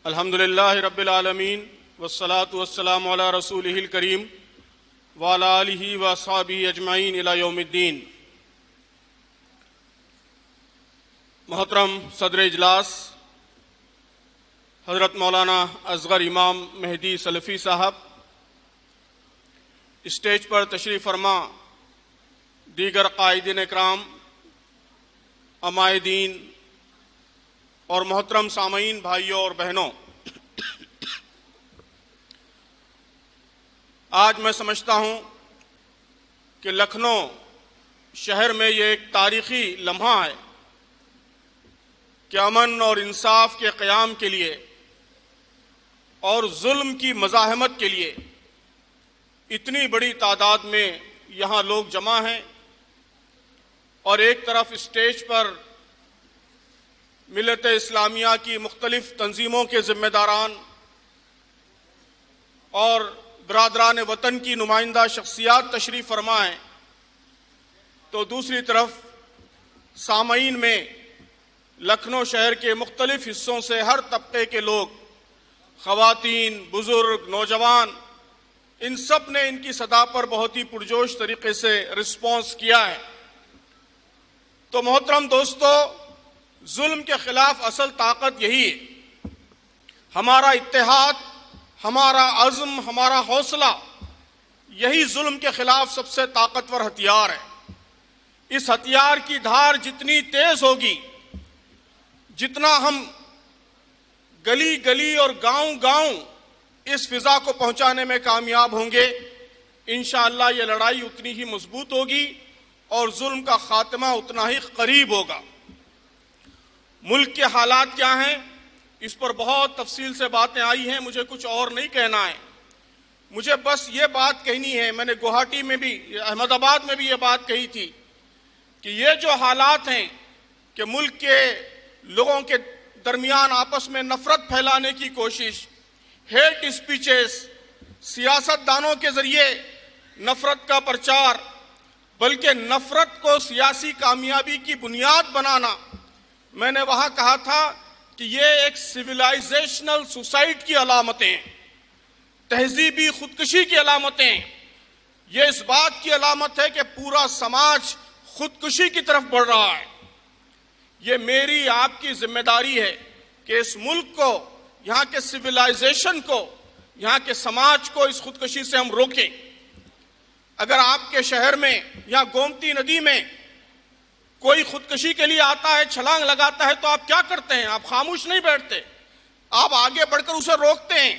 الحمد للہ رب العالمین والصلاة والسلام علی رسولہ الکریم وعلی آلہ واصحابہ اجمعین الی یوم الدین۔ محترم صدر اجلاس حضرت مولانا اصغر امام مہدی سلفی صاحب، اسٹیج پر تشریف فرما دیگر قائدین اکرام، عمائدین اور محترم سامعین بھائیوں اور بہنوں، آج میں سمجھتا ہوں کہ لکھنؤ شہر میں یہ ایک تاریخی لمحہ ہے کہ امن اور انصاف کے قیام کے لیے اور ظلم کی مزاحمت کے لیے اتنی بڑی تعداد میں یہاں لوگ جمع ہیں، اور ایک طرف اسٹیج پر ملت اسلامیہ کی مختلف تنظیموں کے ذمہ داران اور برادران وطن کی نمائندہ شخصیات تشریف فرما ہیں، تو دوسری طرف سامعین میں لکھنؤ شہر کے مختلف حصوں سے ہر طبقے کے لوگ، خواتین، بزرگ، نوجوان، ان سب نے ان کی صدا پر بہت ہی پرجوش طریقے سے رسپانس کیا ہے۔ تو محترم دوستو، ظلم کے خلاف اصل طاقت یہی ہے، ہمارا اتحاد، ہمارا عزم، ہمارا حوصلہ، یہی ظلم کے خلاف سب سے طاقتور ہتھیار ہے۔ اس ہتھیار کی دھار جتنی تیز ہوگی، جتنا ہم گلی گلی اور گاؤں گاؤں اس فضا کو پہنچانے میں کامیاب ہوں گے، انشاءاللہ یہ لڑائی اتنی ہی مضبوط ہوگی اور ظلم کا خاتمہ اتنا ہی قریب ہوگا۔ ملک کے حالات کیا ہیں، اس پر بہت تفصیل سے باتیں آئی ہیں، مجھے کچھ اور نہیں کہنا ہے، مجھے بس یہ بات کہنی ہے۔ میں نے گوہاٹی میں بھی، احمد آباد میں بھی یہ بات کہی تھی کہ یہ جو حالات ہیں کہ ملک کے لوگوں کے درمیان آپس میں نفرت پھیلانے کی کوشش، ہیٹ اسپیچز، سیاست دانوں کے ذریعے نفرت کا پرچار، بلکہ نفرت کو سیاسی کامیابی کی بنیاد بنانا، میں نے وہاں کہا تھا کہ یہ ایک سویلائزیشنل سوسائٹ کی علامتیں ہیں، تہذیبی خودکشی کی علامتیں ہیں۔ یہ اس بات کی علامت ہے کہ پورا سماج خودکشی کی طرف بڑھ رہا ہے۔ یہ میری آپ کی ذمہ داری ہے کہ اس ملک کو، یہاں کے سویلائزیشن کو، یہاں کے سماج کو اس خودکشی سے ہم روکیں۔ اگر آپ کے شہر میں یا گومتی ندی میں کوئی خودکشی کے لیے آتا ہے، چھلانگ لگاتا ہے، تو آپ کیا کرتے ہیں؟ آپ خاموش نہیں بیٹھتے، آپ آگے بڑھ کر اسے روکتے ہیں۔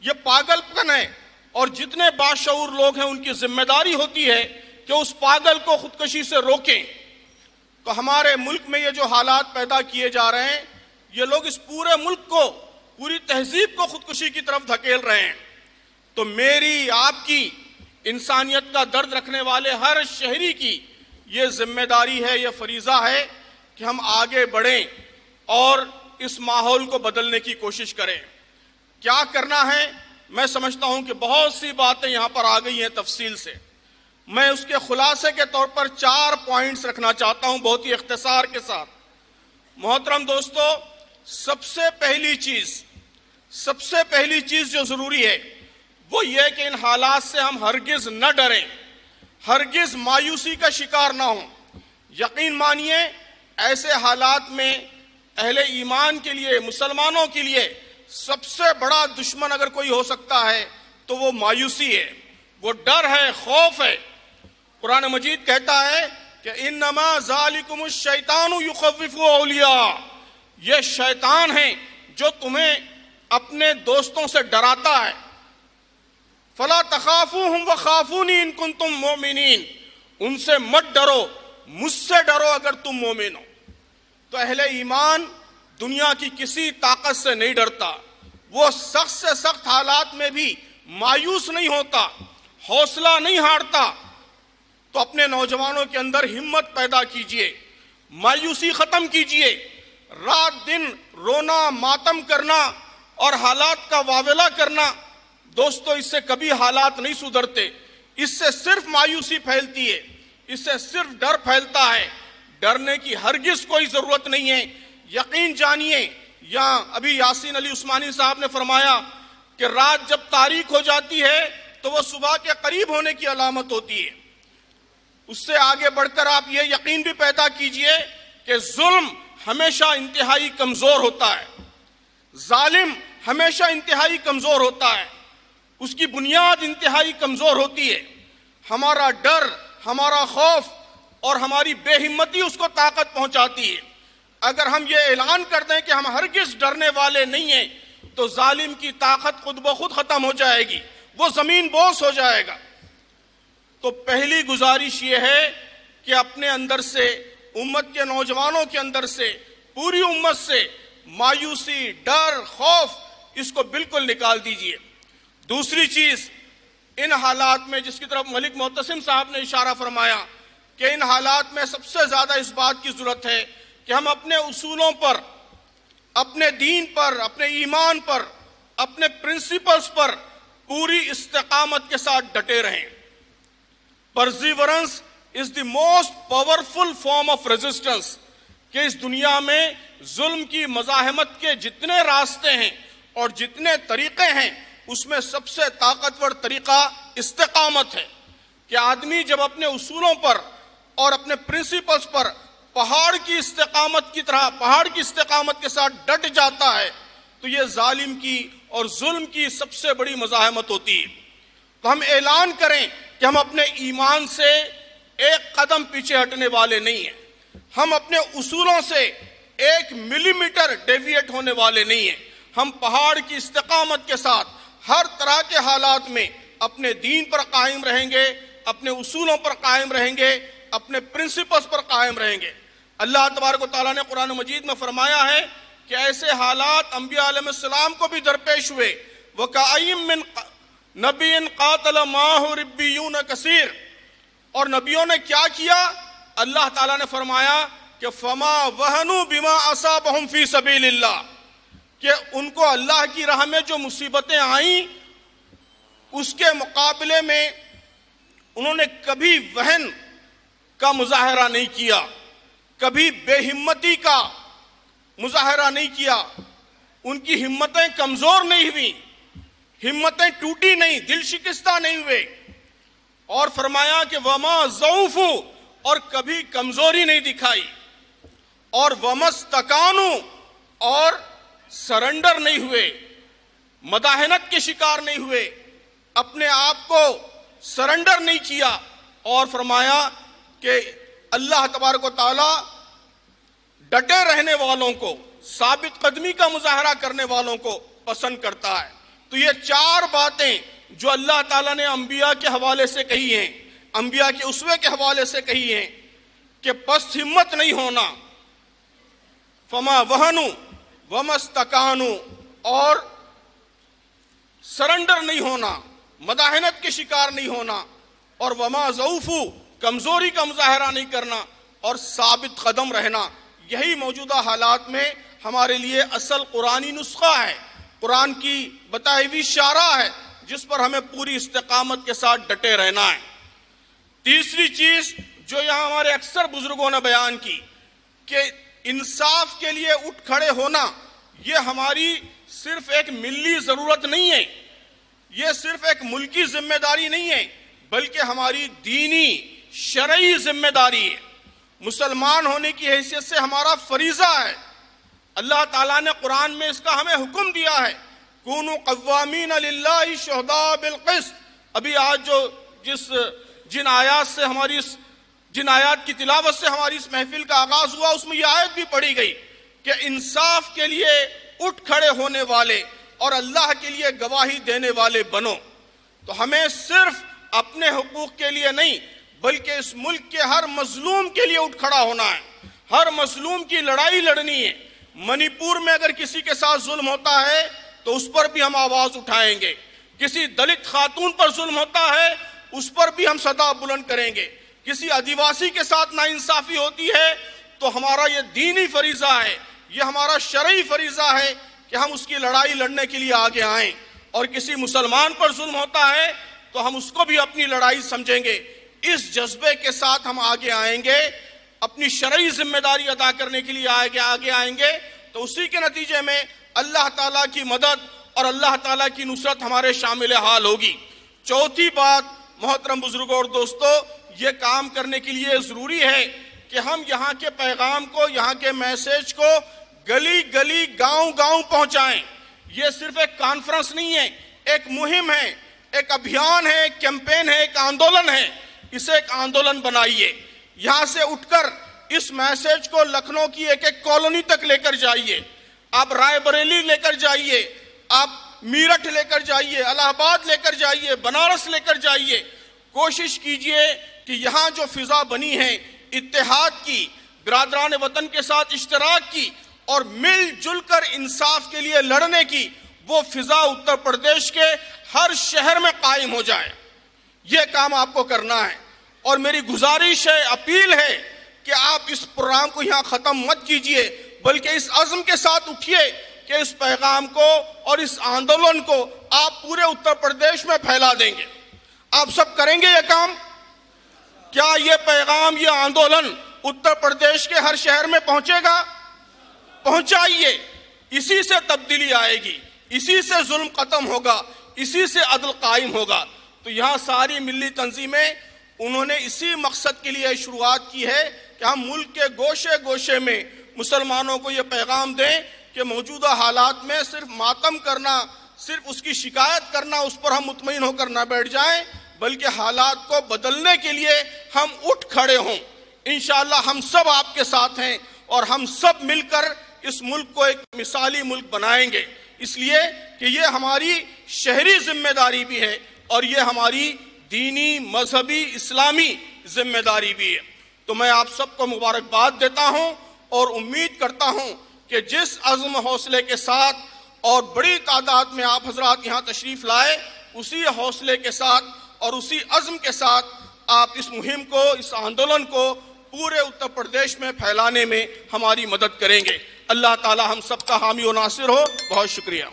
یہ پاگل پن ہے، اور جتنے باشعور لوگ ہیں ان کی ذمہ داری ہوتی ہے کہ اس پاگل کو خودکشی سے روکیں۔ تو ہمارے ملک میں یہ جو حالات پیدا کیے جا رہے ہیں، یہ لوگ اس پورے ملک کو، پوری تہذیب کو خودکشی کی طرف دھکیل رہے ہیں۔ تو میری، آپ کی، انسانیت کا درد رکھنے والے ہر شہری کی یہ ذمہ داری ہے، یہ فریضہ ہے کہ ہم آگے بڑھیں اور اس ماحول کو بدلنے کی کوشش کریں۔ کیا کرنا ہے؟ میں سمجھتا ہوں کہ بہت سی باتیں یہاں پر آ گئی ہیں تفصیل سے۔ میں اس کے خلاصے کے طور پر 4 پوائنٹس رکھنا چاہتا ہوں بہت ہی اختصار کے ساتھ۔ محترم دوستو، سب سے پہلی چیز جو ضروری ہے وہ یہ کہ ان حالات سے ہم ہرگز نہ ڈریں، ہرگز مایوسی کا شکار نہ ہوں۔ یقین مانیے، ایسے حالات میں اہل ایمان کے لیے، مسلمانوں کے لیے سب سے بڑا دشمن اگر کوئی ہو سکتا ہے تو وہ مایوسی ہے، وہ ڈر ہے، خوف ہے۔ قرآن مجید کہتا ہے کہ انما ذالکم الشیطان یخوف اولیاء، یہ شیطان ہے جو تمہیں اپنے دوستوں سے ڈراتا ہے۔ فلا تخافوہم وخافونی ان کنتم مؤمنین، ان سے مت ڈرو، مجھ سے ڈرو اگر تم مومن ہو۔ تو اہل ایمان دنیا کی کسی طاقت سے نہیں ڈرتا، وہ سخت سے سخت حالات میں بھی مایوس نہیں ہوتا، حوصلہ نہیں ہارتا۔ تو اپنے نوجوانوں کے اندر ہمت پیدا کیجئے، مایوسی ختم کیجئے۔ رات دن رونا، ماتم کرنا اور حالات کا واویلا کرنا، دوستو اس سے کبھی حالات نہیں سدھرتے، اس سے صرف مایوسی پھیلتی ہے، اس سے صرف ڈر پھیلتا ہے۔ ڈرنے کی ہرگز کوئی ضرورت نہیں ہے۔ یقین جانیے، یا ابھی یاسین علی عثمانی صاحب نے فرمایا کہ رات جب تاریک ہو جاتی ہے تو وہ صبح کے قریب ہونے کی علامت ہوتی ہے۔ اس سے آگے بڑھ کر آپ یہ یقین بھی پیدا کیجئے کہ ظلم ہمیشہ انتہائی کمزور ہوتا ہے، ظالم ہمیشہ انتہائی کمزور ہوتا ہے، اس کی بنیاد انتہائی کمزور ہوتی ہے۔ ہمارا ڈر، ہمارا خوف اور ہماری بے ہمتی اس کو طاقت پہنچاتی ہے۔ اگر ہم یہ اعلان کر دیں کہ ہم ہرگز ڈرنے والے نہیں ہیں تو ظالم کی طاقت خود بخود ختم ہو جائے گی، وہ زمین بوس ہو جائے گا۔ تو پہلی گزارش یہ ہے کہ اپنے اندر سے، امت کے نوجوانوں کے اندر سے، پوری امت سے مایوسی، ڈر، خوف اس کو بالکل نکال دیجئے۔ دوسری چیز، ان حالات میں جس کی طرف ملک معتصم صاحب نے اشارہ فرمایا کہ ان حالات میں سب سے زیادہ اس بات کی ضرورت ہے کہ ہم اپنے اصولوں پر، اپنے دین پر، اپنے ایمان پر، اپنے پرنسپلز پر پوری استقامت کے ساتھ ڈٹے رہیں۔ Perseverance is the most powerful form of resistance, کہ اس دنیا میں ظلم کی مزاحمت کے جتنے راستے ہیں اور جتنے طریقے ہیں اس میں سب سے طاقتور طریقہ استقامت ہے، کہ آدمی جب اپنے اصولوں پر اور اپنے پرنسپلز پر پہاڑ کی استقامت کی طرح، پہاڑ کی استقامت کے ساتھ ڈٹ جاتا ہے تو یہ ظالم کی اور ظلم کی سب سے بڑی مزاحمت ہوتی ہے۔ تو ہم اعلان کریں کہ ہم اپنے ایمان سے ایک قدم پیچھے ہٹنے والے نہیں ہیں، ہم اپنے اصولوں سے ایک ملی میٹر ڈیویٹ ہونے والے نہیں ہیں۔ ہم پہاڑ کی استقامت کے ساتھ ہر طرح کے حالات میں اپنے دین پر قائم رہیں گے، اپنے اصولوں پر قائم رہیں گے، اپنے پرنسپلز پر قائم رہیں گے۔ اللہ تبارک و تعالیٰ نے قرآن مجید میں فرمایا ہے کہ ایسے حالات انبیاء علیہ السلام کو بھی درپیش ہوئے۔ وَكَأَيِّن مِّن نَبِيٍّ قَاتَلَ مَعَهُ رِبِّيُّونَ كَثِيرٌ، اور نبیوں نے کیا کیا؟ اللہ تعالیٰ نے فرمایا کہ فَمَا وَهَنُوا بِمَا أَصَابَهُمْ فِي سَبِيلِ اللَّهِ، کہ ان کو اللہ کی راہ میں جو مصیبتیں آئیں اس کے مقابلے میں انہوں نے کبھی وہن کا مظاہرہ نہیں کیا، کبھی بے ہمتی کا مظاہرہ نہیں کیا، ان کی ہمتیں کمزور نہیں ہوئیں، ہمتیں ٹوٹی نہیں، دل شکستہ نہیں ہوئے، اور فرمایا کہ وما ضعفوا، اور کبھی کمزوری نہیں دکھائی، اور ومستکانوا، اور سرنڈر نہیں ہوئے، مداحنت کے شکار نہیں ہوئے، اپنے آپ کو سرنڈر نہیں کیا، اور فرمایا کہ اللہ تبارک و تعالی ڈٹے رہنے والوں کو، ثابت قدمی کا مظاہرہ کرنے والوں کو پسند کرتا ہے۔ تو یہ چار باتیں جو اللہ تعالیٰ نے انبیاء کے حوالے سے کہی ہیں، انبیاء کے اسوے کے حوالے سے کہی ہیں کہ پست ہمت نہیں ہونا، فما وہنوا ومستکانوا، اور سرنڈر نہیں ہونا، مداحنت کے شکار نہیں ہونا، اور وما ضعفوا، کمزوری کا مظاہرہ نہیں کرنا، اور ثابت قدم رہنا، یہی موجودہ حالات میں ہمارے لیے اصل قرآنی نسخہ ہے، قرآن کی بتائی ہوئی شارع ہے جس پر ہمیں پوری استقامت کے ساتھ ڈٹے رہنا ہے۔ تیسری چیز جو یہاں ہمارے اکثر بزرگوں نے بیان کی کہ انصاف کے لیے اٹھ کھڑے ہونا یہ ہماری صرف ایک ملی ضرورت نہیں ہے، یہ صرف ایک ملکی ذمہ داری نہیں ہے، بلکہ ہماری دینی شرعی ذمہ داری ہے، مسلمان ہونے کی حیثیت سے ہمارا فریضہ ہے۔ اللہ تعالیٰ نے قرآن میں اس کا ہمیں حکم دیا ہے، کونوا قوامین للہ شہداء بالقسط۔ ابھی آج جن آیات کی تلاوت سے ہماری اس محفل کا آغاز ہوا اس میں یہ آیت بھی پڑھی گئی کہ انصاف کے لیے اٹھ کھڑے ہونے والے اور اللہ کے لیے گواہی دینے والے بنو۔ تو ہمیں صرف اپنے حقوق کے لیے نہیں بلکہ اس ملک کے ہر مظلوم کے لیے اٹھ کھڑا ہونا ہے، ہر مظلوم کی لڑائی لڑنی ہے۔ منی پور میں اگر کسی کے ساتھ ظلم ہوتا ہے تو اس پر بھی ہم آواز اٹھائیں گے، کسی دلت خاتون پر ظلم ہوتا ہے اس پر بھی ہم صدا بلند کریں گے، کسی آدیواسی کے ساتھ ناانصافی ہوتی ہے تو ہمارا یہ دینی فریضہ ہے، یہ ہمارا شرعی فریضہ ہے کہ ہم اس کی لڑائی لڑنے کے لیے آگے آئیں، اور کسی مسلمان پر ظلم ہوتا ہے تو ہم اس کو بھی اپنی لڑائی سمجھیں گے۔ اس جذبے کے ساتھ ہم آگے آئیں گے، اپنی شرعی ذمہ داری ادا کرنے کے لیے آگے آئیں گے، تو اسی کے نتیجے میں اللہ تعالیٰ کی مدد اور اللہ تعالیٰ کی نصرت ہمارے شامل حال ہوگی۔ چوتھی بات محترم بزرگوں اور دوستو، یہ کام کرنے کے لیے ضروری ہے کہ ہم یہاں کے پیغام کو، یہاں کے میسیج کو گلی گلی گاؤں گاؤں پہنچائیں۔ یہ صرف ایک کانفرنس نہیں ہے، ایک مہم ہے، ایک ابھیان ہے، ایک کیمپین ہے، ایک آندولن ہے۔ اسے ایک آندولن بنائیے، یہاں سے اٹھ کر اس میسیج کو لکھنؤ کی ایک ایک کالونی تک لے کر جائیے، آپ رائے بریلی لے کر جائیے، آپ میرٹھ لے کر جائیے، الہ آباد لے کر جائیے، بنارس لے کر جائیے۔ کوشش کیجئے کہ یہاں جو فضا بنی ہے اتحاد کی، برادران وطن کے ساتھ اشتراک کی اور مل جل کر انصاف کے لیے لڑنے کی، وہ فضا اتر پردیش کے ہر شہر میں قائم ہو جائے۔ یہ کام آپ کو کرنا ہے، اور میری گزارش ہے، اپیل ہے کہ آپ اس پروگرام کو یہاں ختم مت کیجئے، بلکہ اس عزم کے ساتھ اٹھئے کہ اس پیغام کو اور اس آندولن کو آپ پورے اتر پردیش میں پھیلا دیں گے۔ آپ سب کریں گے یہ کام؟ کیا یہ پیغام، یہ آندولن اتر پردیش کے ہر شہر میں پہنچے گا؟ پہنچائیے، اسی سے تبدیلی آئے گی، اسی سے ظلم ختم ہوگا، اسی سے عدل قائم ہوگا۔ تو یہاں ساری ملی تنظیمیں انہوں نے اسی مقصد کے لیے شروعات کی ہے کہ ہم ملک کے گوشے گوشے میں مسلمانوں کو یہ پیغام دیں کہ موجودہ حالات میں صرف ماتم کرنا، صرف اس کی شکایت کرنا، اس پر ہم مطمئن ہو کر نہ بیٹھ جائیں، بلکہ حالات کو بدلنے کے لیے ہم اٹھ کھڑے ہوں۔ انشاءاللہ ہم سب آپ کے ساتھ ہیں اور ہم سب مل کر اس ملک کو ایک مثالی ملک بنائیں گے، اس لیے کہ یہ ہماری شہری ذمہ داری بھی ہے اور یہ ہماری دینی، مذہبی، اسلامی ذمہ داری بھی ہے۔ تو میں آپ سب کو مبارکباد دیتا ہوں اور امید کرتا ہوں کہ جس عزم حوصلے کے ساتھ اور بڑی تعداد میں آپ حضرات یہاں تشریف لائے، اسی حوصلے کے ساتھ اور اسی عزم کے ساتھ آپ اس مہم کو، اس آندولن کو پورے اتر پردیش میں پھیلانے میں ہماری مدد کریں گے۔ اللہ تعالی ہم سب کا حامی و ناصر ہو۔ بہت شکریہ۔